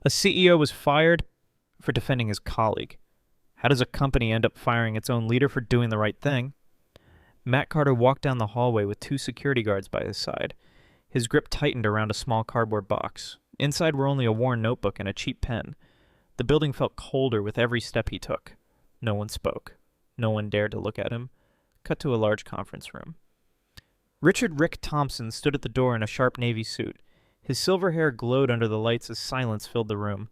A CEO was fired for defending his colleague. How does a company end up firing its own leader for doing the right thing? Matt Carter walked down the hallway with two security guards by his side. His grip tightened around a small cardboard box. Inside were only a worn notebook and a cheap pen. The building felt colder with every step he took. No one spoke. No one dared to look at him. Cut to a large conference room. Richard Rick Thompson stood at the door in a sharp navy suit. His silver hair glowed under the lights as silence filled the room.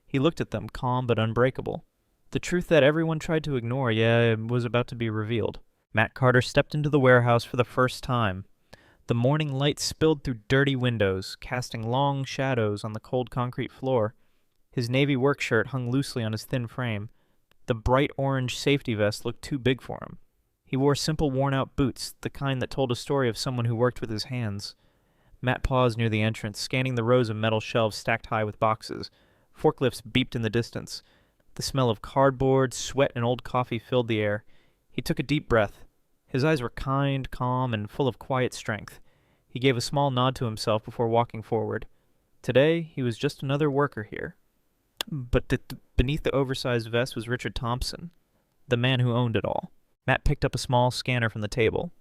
He looked at them, calm but unbreakable. The truth that everyone tried to ignore, was about to be revealed. Matt Carter stepped into the warehouse for the first time. The morning light spilled through dirty windows, casting long shadows on the cold concrete floor. His navy work shirt hung loosely on his thin frame. The bright orange safety vest looked too big for him. He wore simple worn-out boots, the kind that told a story of someone who worked with his hands. Matt paused near the entrance, scanning the rows of metal shelves stacked high with boxes. Forklifts beeped in the distance. The smell of cardboard, sweat, and old coffee filled the air. He took a deep breath. His eyes were kind, calm, and full of quiet strength. He gave a small nod to himself before walking forward. Today, he was just another worker here. But beneath the oversized vest was Richard Thompson, the man who owned it all. Matt picked up a small scanner from the table.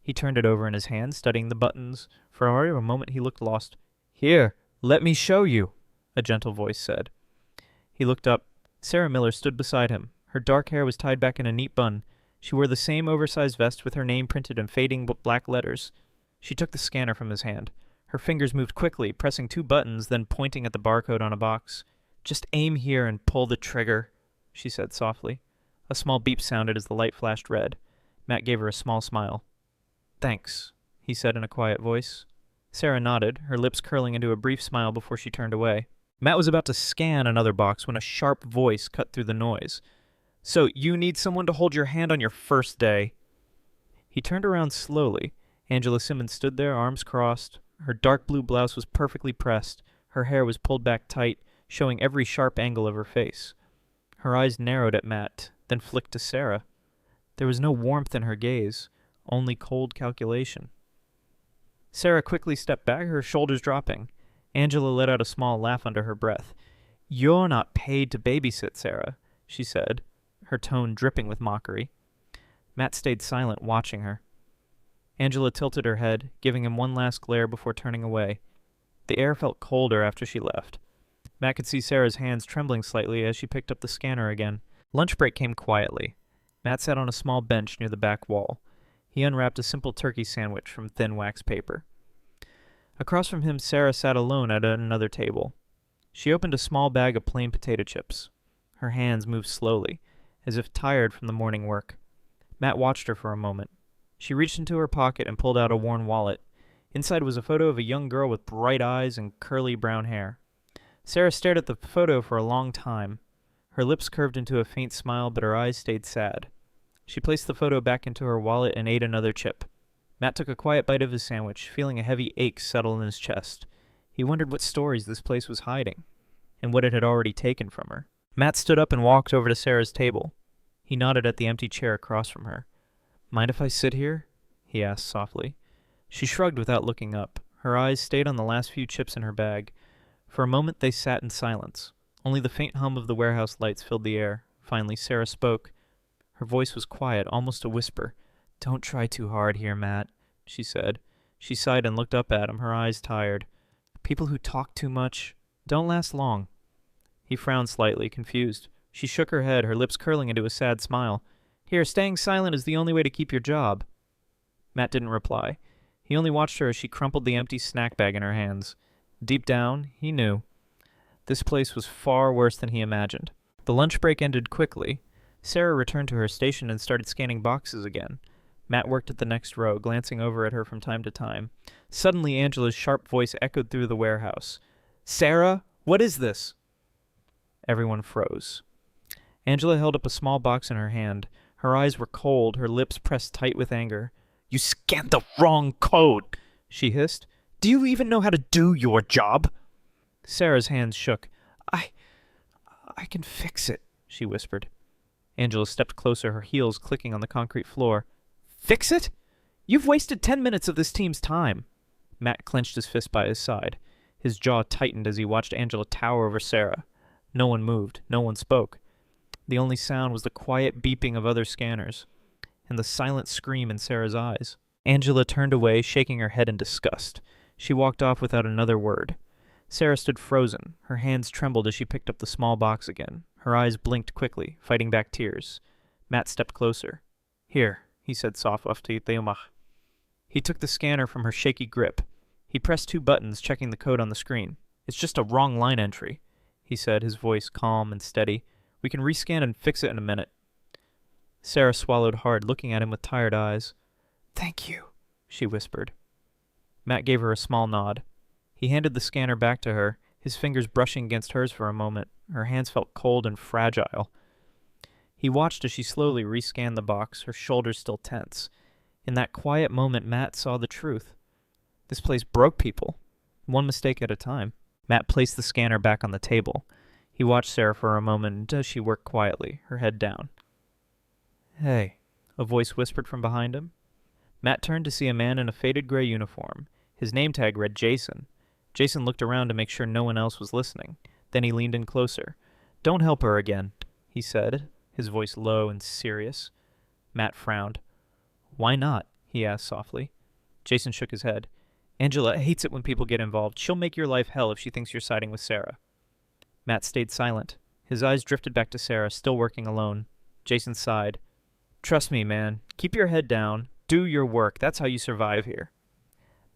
He turned it over in his hand, studying the buttons. For a moment he looked lost. "Here, let me show you," a gentle voice said. He looked up. Sarah Miller stood beside him. Her dark hair was tied back in a neat bun. She wore the same oversized vest with her name printed in fading black letters. She took the scanner from his hand. Her fingers moved quickly, pressing two buttons, then pointing at the barcode on a box. "Just aim here and pull the trigger," she said softly. A small beep sounded as the light flashed red. Matt gave her a small smile. "Thanks," he said in a quiet voice. Sarah nodded, her lips curling into a brief smile before she turned away. Matt was about to scan another box when a sharp voice cut through the noise. "So, you need someone to hold your hand on your first day." He turned around slowly. Angela Simmons stood there, arms crossed. Her dark blue blouse was perfectly pressed. Her hair was pulled back tight, showing every sharp angle of her face. Her eyes narrowed at Matt, then flicked to Sarah. There was no warmth in her gaze, only cold calculation. Sarah quickly stepped back, her shoulders dropping. Angela let out a small laugh under her breath. "You're not paid to babysit, Sarah," she said, her tone dripping with mockery. Matt stayed silent, watching her. Angela tilted her head, giving him one last glare before turning away. The air felt colder after she left. Matt could see Sarah's hands trembling slightly as she picked up the scanner again. Lunch break came quietly. Matt sat on a small bench near the back wall. He unwrapped a simple turkey sandwich from thin wax paper. Across from him, Sarah sat alone at another table. She opened a small bag of plain potato chips. Her hands moved slowly, as if tired from the morning work. Matt watched her for a moment. She reached into her pocket and pulled out a worn wallet. Inside was a photo of a young girl with bright eyes and curly brown hair. Sarah stared at the photo for a long time. Her lips curved into a faint smile, but her eyes stayed sad. She placed the photo back into her wallet and ate another chip. Matt took a quiet bite of his sandwich, feeling a heavy ache settle in his chest. He wondered what stories this place was hiding, and what it had already taken from her. Matt stood up and walked over to Sarah's table. He nodded at the empty chair across from her. "Mind if I sit here?" he asked softly. She shrugged without looking up. Her eyes stayed on the last few chips in her bag. For a moment they sat in silence. Only the faint hum of the warehouse lights filled the air. Finally, Sarah spoke. Her voice was quiet, almost a whisper. "Don't try too hard here, Matt," she said. She sighed and looked up at him, her eyes tired. "People who talk too much don't last long." He frowned slightly, confused. She shook her head, her lips curling into a sad smile. "Here, staying silent is the only way to keep your job." Matt didn't reply. He only watched her as she crumpled the empty snack bag in her hands. Deep down, he knew. This place was far worse than he imagined. The lunch break ended quickly. Sarah returned to her station and started scanning boxes again. Matt worked at the next row, glancing over at her from time to time. Suddenly, Angela's sharp voice echoed through the warehouse. "Sarah, what is this?" Everyone froze. Angela held up a small box in her hand. Her eyes were cold, her lips pressed tight with anger. "You scanned the wrong code," she hissed. "Do you even know how to do your job?" Sarah's hands shook. I can fix it," she whispered. Angela stepped closer, her heels clicking on the concrete floor. "Fix it? You've wasted 10 minutes of this team's time." Matt clenched his fist by his side. His jaw tightened as he watched Angela tower over Sarah. No one moved. No one spoke. The only sound was the quiet beeping of other scanners, and the silent scream in Sarah's eyes. Angela turned away, shaking her head in disgust. She walked off without another word. Sarah stood frozen. Her hands trembled as she picked up the small box again. Her eyes blinked quickly, fighting back tears. Matt stepped closer. "Here," he said softly to Theomach. He took the scanner from her shaky grip. He pressed 2 buttons, checking the code on the screen. "It's just a wrong line entry," he said, his voice calm and steady. "We can rescan and fix it in a minute." Sarah swallowed hard, looking at him with tired eyes. "Thank you," she whispered. Matt gave her a small nod. He handed the scanner back to her, his fingers brushing against hers for a moment. Her hands felt cold and fragile. He watched as she slowly rescanned the box, her shoulders still tense. In that quiet moment, Matt saw the truth. This place broke people, one mistake at a time. Matt placed the scanner back on the table. He watched Sarah for a moment as she worked quietly, her head down. "Hey," a voice whispered from behind him. Matt turned to see a man in a faded gray uniform. His name tag read Jason. Jason looked around to make sure no one else was listening. Then he leaned in closer. "Don't help her again," he said, his voice low and serious. Matt frowned. "Why not?" he asked softly. Jason shook his head. "Angela hates it when people get involved. She'll make your life hell if she thinks you're siding with Sarah." Matt stayed silent. His eyes drifted back to Sarah, still working alone. Jason sighed. "Trust me, man. Keep your head down. Do your work. That's how you survive here."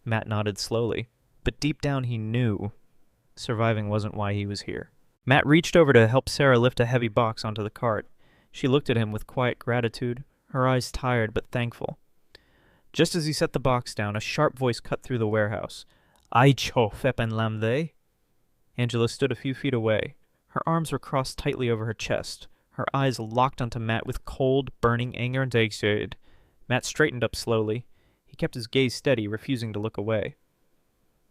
Matt nodded slowly, but deep down he knew surviving wasn't why he was here. Matt reached over to help Sarah lift a heavy box onto the cart. She looked at him with quiet gratitude, her eyes tired but thankful. Just as he set the box down, a sharp voice cut through the warehouse. "Aicho fepen lamde." Angela stood a few feet away. Her arms were crossed tightly over her chest, her eyes locked onto Matt with cold, burning anger and hatred. Matt straightened up slowly. He kept his gaze steady, refusing to look away.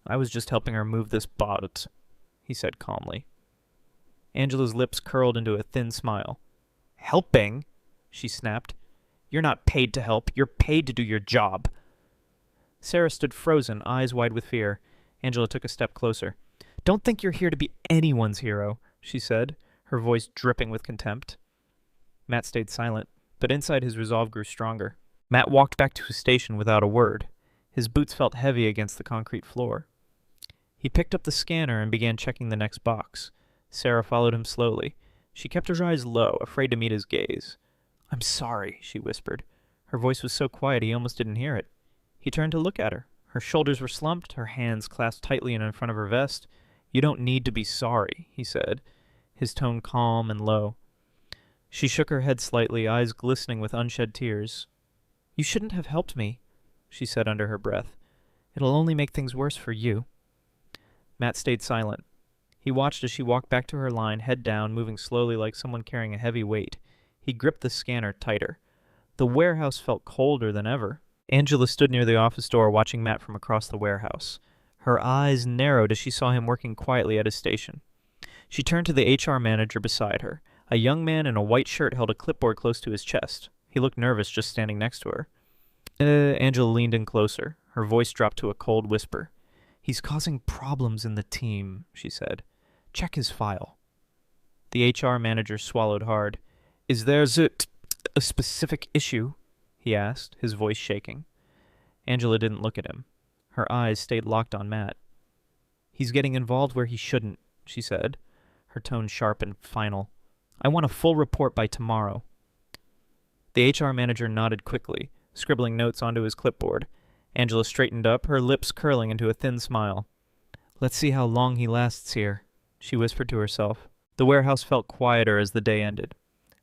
"I was just helping her move this box," he said calmly. Angela's lips curled into a thin smile. "Helping?" she snapped. "You're not paid to help. You're paid to do your job." Sarah stood frozen, eyes wide with fear. Angela took a step closer. "Don't think you're here to be anyone's hero," she said, her voice dripping with contempt. Matt stayed silent, but inside his resolve grew stronger. Matt walked back to his station without a word. His boots felt heavy against the concrete floor. He picked up the scanner and began checking the next box. Sarah followed him slowly. She kept her eyes low, afraid to meet his gaze. "I'm sorry," she whispered. Her voice was so quiet he almost didn't hear it. He turned to look at her. Her shoulders were slumped, her hands clasped tightly in front of her vest. "You don't need to be sorry," he said, his tone calm and low. She shook her head slightly, eyes glistening with unshed tears. "You shouldn't have helped me," she said under her breath. "It'll only make things worse for you." Matt stayed silent. He watched as she walked back to her line, head down, moving slowly like someone carrying a heavy weight. He gripped the scanner tighter. The warehouse felt colder than ever. Angela stood near the office door, watching Matt from across the warehouse. Her eyes narrowed as she saw him working quietly at his station. She turned to the HR manager beside her. A young man in a white shirt held a clipboard close to his chest. He looked nervous just standing next to her. Angela leaned in closer. Her voice dropped to a cold whisper. "He's causing problems in the team," she said. "Check his file." The HR manager swallowed hard. "Is there a specific issue?" he asked, his voice shaking. Angela didn't look at him. Her eyes stayed locked on Matt. "He's getting involved where he shouldn't," she said, her tone sharp and final. "I want a full report by tomorrow." The HR manager nodded quickly, scribbling notes onto his clipboard. Angela straightened up, her lips curling into a thin smile. "Let's see how long he lasts here," she whispered to herself. The warehouse felt quieter as the day ended.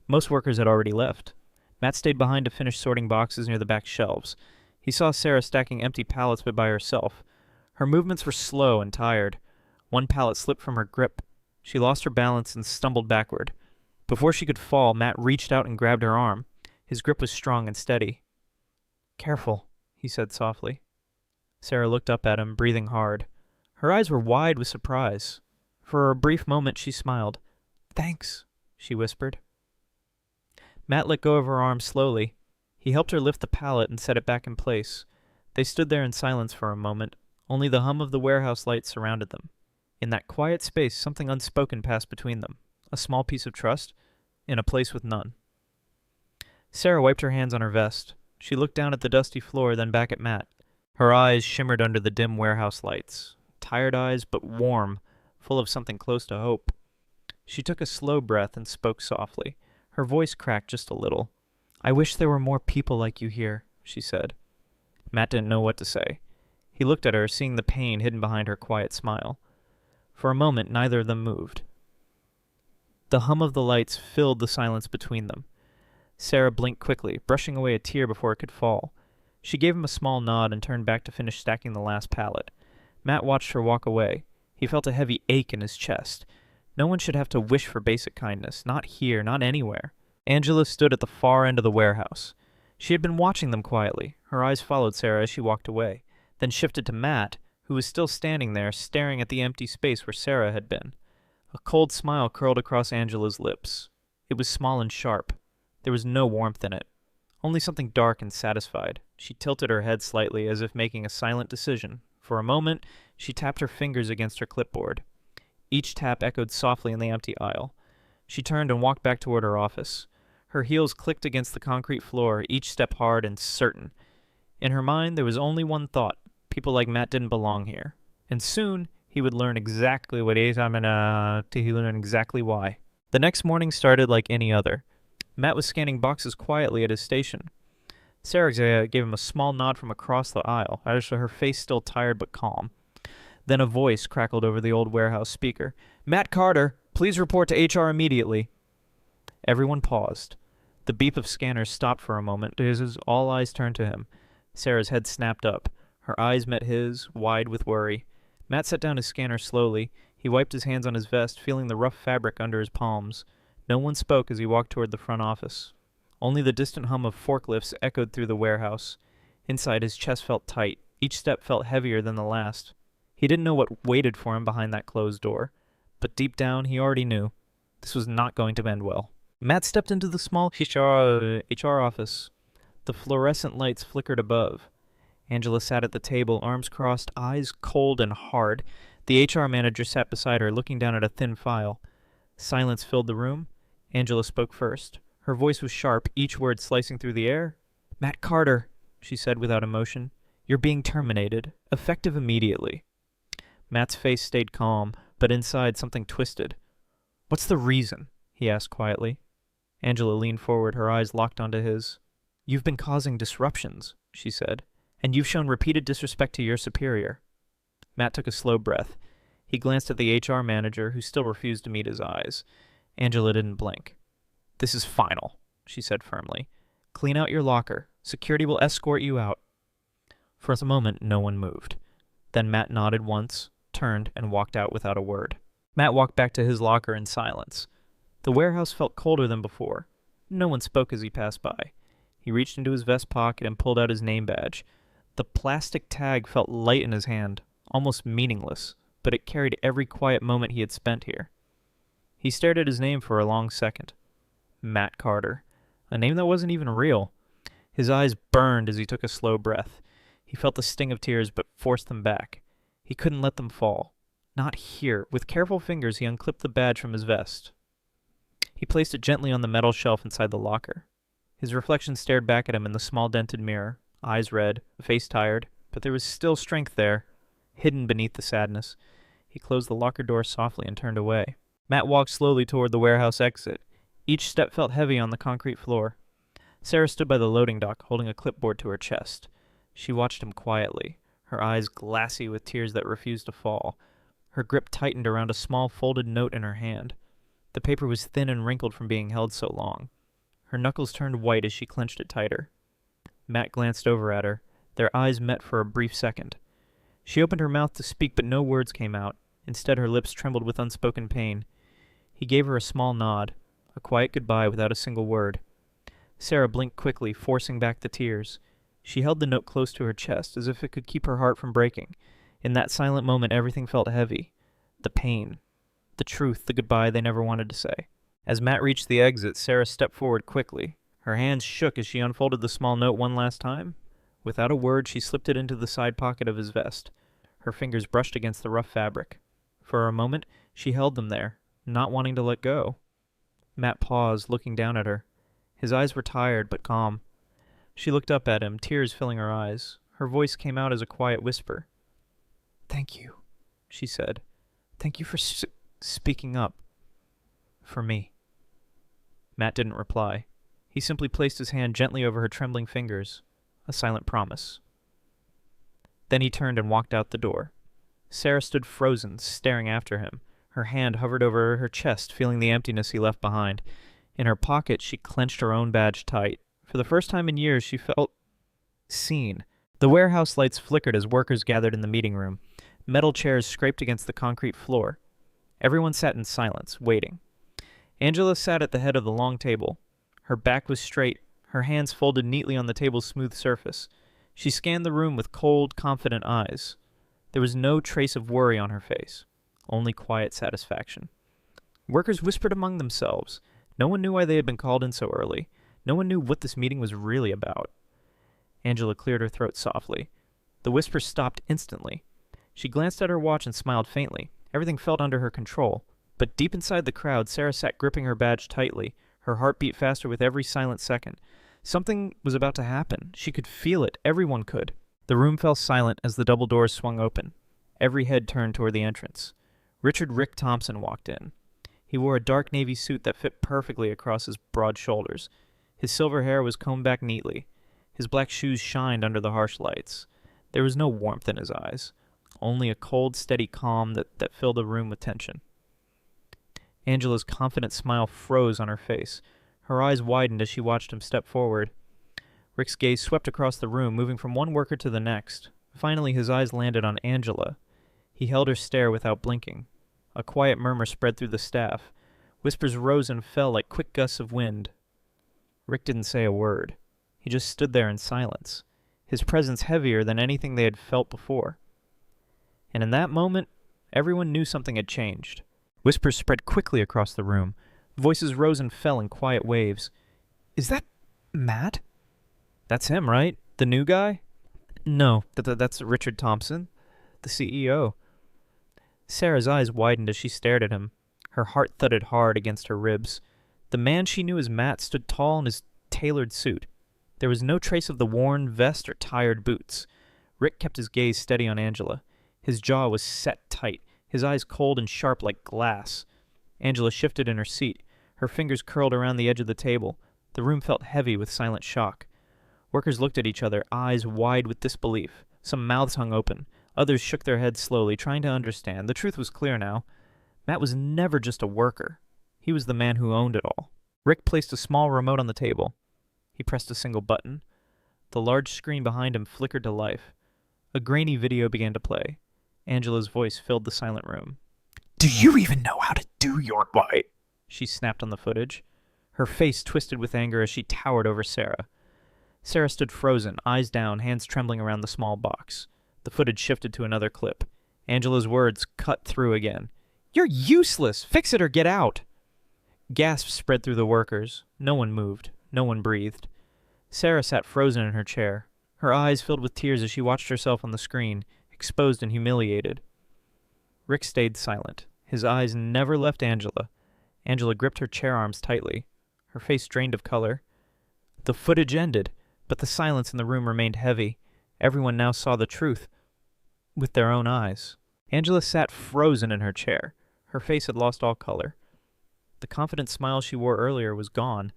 Most workers had already left. Matt stayed behind to finish sorting boxes near the back shelves. He saw Sarah stacking empty pallets but by herself. Her movements were slow and tired. One pallet slipped from her grip. She lost her balance and stumbled backward. Before she could fall, Matt reached out and grabbed her arm. His grip was strong and steady. "Careful," he said softly. Sarah looked up at him, breathing hard. Her eyes were wide with surprise. For a brief moment she smiled. "Thanks," she whispered. Matt let go of her arm slowly. He helped her lift the pallet and set it back in place. They stood there in silence for a moment. Only the hum of the warehouse lights surrounded them. In that quiet space, something unspoken passed between them. A small piece of trust, in a place with none. Sarah wiped her hands on her vest. She looked down at the dusty floor, then back at Matt. Her eyes shimmered under the dim warehouse lights. Tired eyes, but warm, full of something close to hope. She took a slow breath and spoke softly. Her voice cracked just a little. "I wish there were more people like you here," she said. Matt didn't know what to say. He looked at her, seeing the pain hidden behind her quiet smile. For a moment, neither of them moved. The hum of the lights filled the silence between them. Sarah blinked quickly, brushing away a tear before it could fall. She gave him a small nod and turned back to finish stacking the last pallet. Matt watched her walk away. He felt a heavy ache in his chest. No one should have to wish for basic kindness. Not here, not anywhere. Angela stood at the far end of the warehouse. She had been watching them quietly. Her eyes followed Sarah as she walked away, then shifted to Matt, who was still standing there, staring at the empty space where Sarah had been. A cold smile curled across Angela's lips. It was small and sharp. There was no warmth in it. Only something dark and satisfied. She tilted her head slightly, as if making a silent decision. For a moment, she tapped her fingers against her clipboard. Each tap echoed softly in the empty aisle. She turned and walked back toward her office. Her heels clicked against the concrete floor, each step hard and certain. In her mind, there was only one thought. People like Matt didn't belong here. And soon, he would learn exactly what he learn exactly why. The next morning started like any other. Matt was scanning boxes quietly at his station. Sarah gave him a small nod from across the aisle, her face still tired but calm. Then a voice crackled over the old warehouse speaker. "Matt Carter, please report to HR immediately." Everyone paused. The beep of scanners stopped for a moment as all eyes turned to him. Sarah's head snapped up. Her eyes met his, wide with worry. Matt set down his scanner slowly. He wiped his hands on his vest, feeling the rough fabric under his palms. No one spoke as he walked toward the front office. Only the distant hum of forklifts echoed through the warehouse. Inside, his chest felt tight. Each step felt heavier than the last. He didn't know what waited for him behind that closed door. But deep down, he already knew. This was not going to end well. Matt stepped into the small HR office. The fluorescent lights flickered above. Angela sat at the table, arms crossed, eyes cold and hard. The HR manager sat beside her, looking down at a thin file. Silence filled the room. Angela spoke first. Her voice was sharp, each word slicing through the air. "Matt Carter," she said without emotion, "you're being terminated. Effective immediately." Matt's face stayed calm, but inside something twisted. "What's the reason?" he asked quietly. Angela leaned forward, her eyes locked onto his. "You've been causing disruptions," she said, "and you've shown repeated disrespect to your superior." Matt took a slow breath. He glanced at the HR manager, who still refused to meet his eyes. Angela didn't blink. "This is final," she said firmly. "Clean out your locker. Security will escort you out." For a moment, no one moved. Then Matt nodded once, turned, and walked out without a word. Matt walked back to his locker in silence. The warehouse felt colder than before. No one spoke as he passed by. He reached into his vest pocket and pulled out his name badge. The plastic tag felt light in his hand, almost meaningless, but it carried every quiet moment he had spent here. He stared at his name for a long second. Matt Carter. A name that wasn't even real. His eyes burned as he took a slow breath. He felt the sting of tears, but forced them back. He couldn't let them fall. Not here. With careful fingers, he unclipped the badge from his vest. He placed it gently on the metal shelf inside the locker. His reflection stared back at him in the small dented mirror, eyes red, face tired, but there was still strength there, hidden beneath the sadness. He closed the locker door softly and turned away. Matt walked slowly toward the warehouse exit. Each step felt heavy on the concrete floor. Sarah stood by the loading dock, holding a clipboard to her chest. She watched him quietly, her eyes glassy with tears that refused to fall. Her grip tightened around a small folded note in her hand. The paper was thin and wrinkled from being held so long. Her knuckles turned white as she clenched it tighter. Matt glanced over at her. Their eyes met for a brief second. She opened her mouth to speak, but no words came out. Instead, her lips trembled with unspoken pain. He gave her a small nod, a quiet goodbye without a single word. Sarah blinked quickly, forcing back the tears. She held the note close to her chest, as if it could keep her heart from breaking. In that silent moment, everything felt heavy. The pain, the truth, the goodbye they never wanted to say. As Matt reached the exit, Sarah stepped forward quickly. Her hands shook as she unfolded the small note one last time. Without a word, she slipped it into the side pocket of his vest. Her fingers brushed against the rough fabric. For a moment, she held them there, not wanting to let go. Matt paused, looking down at her. His eyes were tired but calm. She looked up at him, tears filling her eyes. Her voice came out as a quiet whisper. "Thank you," she said. "Thank you for speaking up. For me." Matt didn't reply. He simply placed his hand gently over her trembling fingers, a silent promise. Then he turned and walked out the door. Sarah stood frozen, staring after him. Her hand hovered over her chest, feeling the emptiness he left behind. In her pocket, she clenched her own badge tight. For the first time in years, she felt seen. The warehouse lights flickered as workers gathered in the meeting room. Metal chairs scraped against the concrete floor. Everyone sat in silence, waiting. Angela sat at the head of the long table. Her back was straight, her hands folded neatly on the table's smooth surface. She scanned the room with cold, confident eyes. There was no trace of worry on her face, only quiet satisfaction. Workers whispered among themselves. No one knew why they had been called in so early. No one knew what this meeting was really about. Angela cleared her throat softly. The whispers stopped instantly. She glanced at her watch and smiled faintly. Everything felt under her control. But deep inside the crowd, Sarah sat gripping her badge tightly. Her heart beat faster with every silent second. Something was about to happen. She could feel it. Everyone could. The room fell silent as the double doors swung open. Every head turned toward the entrance. Richard "Rick" Thompson walked in. He wore a dark navy suit that fit perfectly across his broad shoulders. His silver hair was combed back neatly. His black shoes shined under the harsh lights. There was no warmth in his eyes, only a cold, steady calm that filled the room with tension. Angela's confident smile froze on her face. Her eyes widened as she watched him step forward. Rick's gaze swept across the room, moving from one worker to the next. Finally, his eyes landed on Angela. He held her stare without blinking. A quiet murmur spread through the staff. Whispers rose and fell like quick gusts of wind. Rick didn't say a word. He just stood there in silence, his presence heavier than anything they had felt before. And in that moment, everyone knew something had changed. Whispers spread quickly across the room. Voices rose and fell in quiet waves. "Is that Matt?" "That's him, right? The new guy?" "No, that's Richard Thompson, the CEO." Sarah's eyes widened as she stared at him. Her heart thudded hard against her ribs. The man she knew as Matt stood tall in his tailored suit. There was no trace of the worn vest or tired boots. Rick kept his gaze steady on Angela. His jaw was set tight, his eyes cold and sharp like glass. Angela shifted in her seat. Her fingers curled around the edge of the table. The room felt heavy with silent shock. Workers looked at each other, eyes wide with disbelief. Some mouths hung open. Others shook their heads slowly, trying to understand. The truth was clear now. Matt was never just a worker. He was the man who owned it all. Rick placed a small remote on the table. He pressed a single button. The large screen behind him flickered to life. A grainy video began to play. Angela's voice filled the silent room. "Do you even know how to do your part?" she snapped on the footage. Her face twisted with anger as she towered over Sarah. Sarah stood frozen, eyes down, hands trembling around the small box. The footage shifted to another clip. Angela's words cut through again. "You're useless! Fix it or get out!" Gasps spread through the workers. No one moved. No one breathed. Sarah sat frozen in her chair. Her eyes filled with tears as she watched herself on the screen, exposed and humiliated. Rick stayed silent. His eyes never left Angela. Angela gripped her chair arms tightly. Her face drained of color. The footage ended, but the silence in the room remained heavy. Everyone now saw the truth with their own eyes. Angela sat frozen in her chair. Her face had lost all color. The confident smile she wore earlier was gone.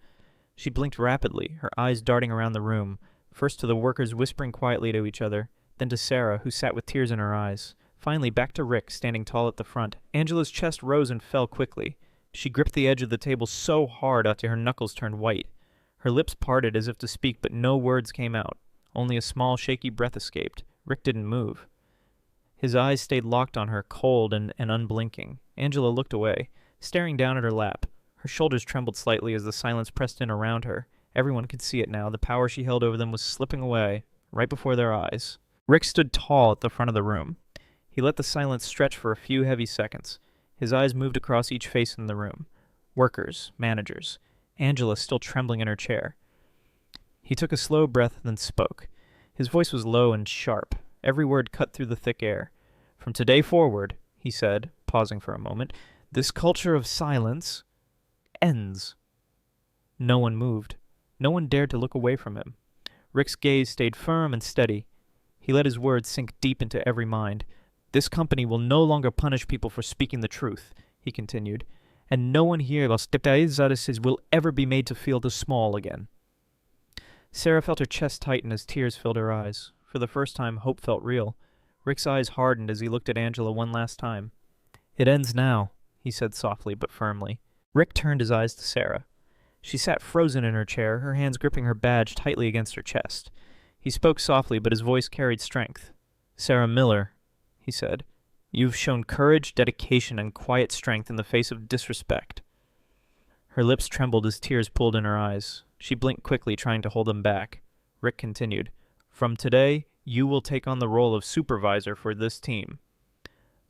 She blinked rapidly, her eyes darting around the room, first to the workers whispering quietly to each other, then to Sarah, who sat with tears in her eyes. Finally, back to Rick, standing tall at the front. Angela's chest rose and fell quickly. She gripped the edge of the table so hard until her knuckles turned white. Her lips parted as if to speak, but no words came out. Only a small, shaky breath escaped. Rick didn't move. His eyes stayed locked on her, cold and unblinking. Angela looked away, staring down at her lap. Her shoulders trembled slightly as the silence pressed in around her. Everyone could see it now. The power she held over them was slipping away, right before their eyes. Rick stood tall at the front of the room. He let the silence stretch for a few heavy seconds. His eyes moved across each face in the room. Workers, managers. Angela still trembling in her chair. He took a slow breath, then spoke. His voice was low and sharp. Every word cut through the thick air. "From today forward," he said, pausing for a moment, this culture of silence ends. No one moved. No one dared to look away from him. Rick's gaze stayed firm and steady. He let his words sink deep into every mind. This company will no longer punish people for speaking the truth, he continued, and no one here will ever be made to feel too small again. Sarah felt her chest tighten as tears filled her eyes. For the first time, hope felt real. Rick's eyes hardened as he looked at Angela one last time. It ends now, he said softly but firmly. Rick turned his eyes to Sarah. She sat frozen in her chair, her hands gripping her badge tightly against her chest. He spoke softly, but his voice carried strength. "Sarah Miller," he said, "you've shown courage, dedication, and quiet strength in the face of disrespect." Her lips trembled as tears pooled in her eyes. She blinked quickly, trying to hold them back. Rick continued, "From today, you will take on the role of supervisor for this team."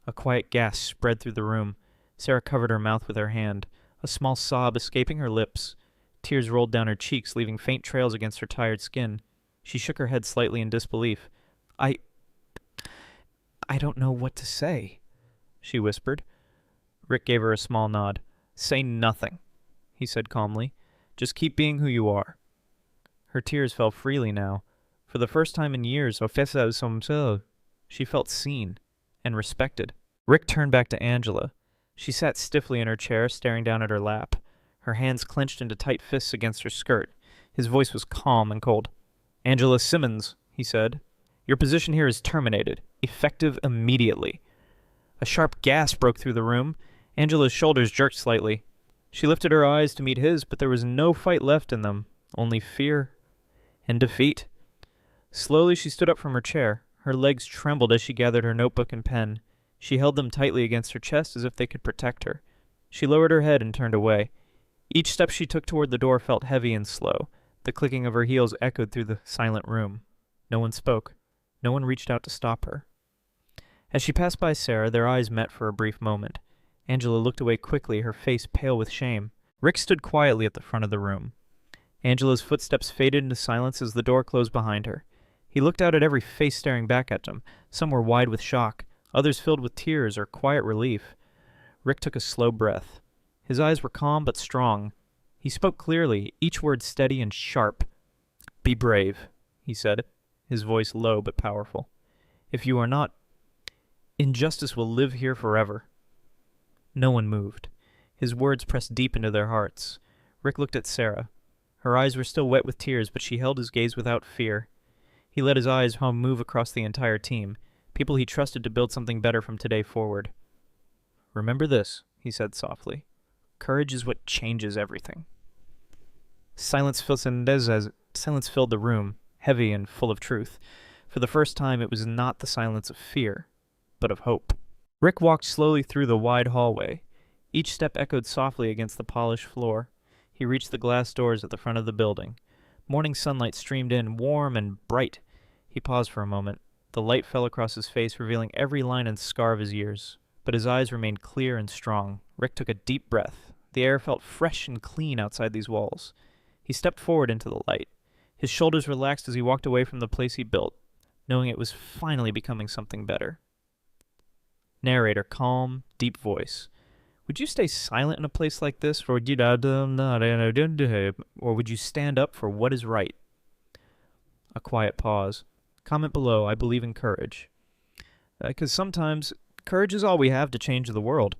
A quiet gasp spread through the room. Sarah covered her mouth with her hand, a small sob escaping her lips. Tears rolled down her cheeks, leaving faint trails against her tired skin. She shook her head slightly in disbelief. I don't know what to say," she whispered. Rick gave her a small nod. "Say nothing," he said calmly. "Just keep being who you are." Her tears fell freely now. For the first time in years, she felt seen and respected. Rick turned back to Angela. She sat stiffly in her chair, staring down at her lap. Her hands clenched into tight fists against her skirt. His voice was calm and cold. "Angela Simmons," he said, "your position here is terminated, effective immediately." A sharp gasp broke through the room. Angela's shoulders jerked slightly. She lifted her eyes to meet his, but there was no fight left in them, only fear and defeat. Slowly she stood up from her chair. Her legs trembled as she gathered her notebook and pen. She held them tightly against her chest as if they could protect her. She lowered her head and turned away. Each step she took toward the door felt heavy and slow. The clicking of her heels echoed through the silent room. No one spoke. No one reached out to stop her. As she passed by Sarah, their eyes met for a brief moment. Angela looked away quickly, her face pale with shame. Rick stood quietly at the front of the room. Angela's footsteps faded into silence as the door closed behind her. He looked out at every face staring back at him. Some were wide with shock, others filled with tears or quiet relief. Rick took a slow breath. His eyes were calm but strong. He spoke clearly, each word steady and sharp. "Be brave," he said, his voice low but powerful. "If you are not, injustice will live here forever." No one moved. His words pressed deep into their hearts. Rick looked at Sarah. Her eyes were still wet with tears, but she held his gaze without fear. He let his eyes move across the entire team, people he trusted to build something better from today forward. "Remember this," he said softly. "Courage is what changes everything." Silence filled the room, heavy and full of truth. For the first time, it was not the silence of fear, but of hope. Rick walked slowly through the wide hallway. Each step echoed softly against the polished floor. He reached the glass doors at the front of the building. Morning sunlight streamed in, warm and bright. He paused for a moment. The light fell across his face, revealing every line and scar of his years. But his eyes remained clear and strong. Rick took a deep breath. The air felt fresh and clean outside these walls. He stepped forward into the light. His shoulders relaxed as he walked away from the place he built, knowing it was finally becoming something better. Narrator, calm, deep voice. "Would you stay silent in a place like this, or would you stand up for what is right?" A quiet pause. Comment below, "I believe in courage." Because sometimes, courage is all we have to change the world.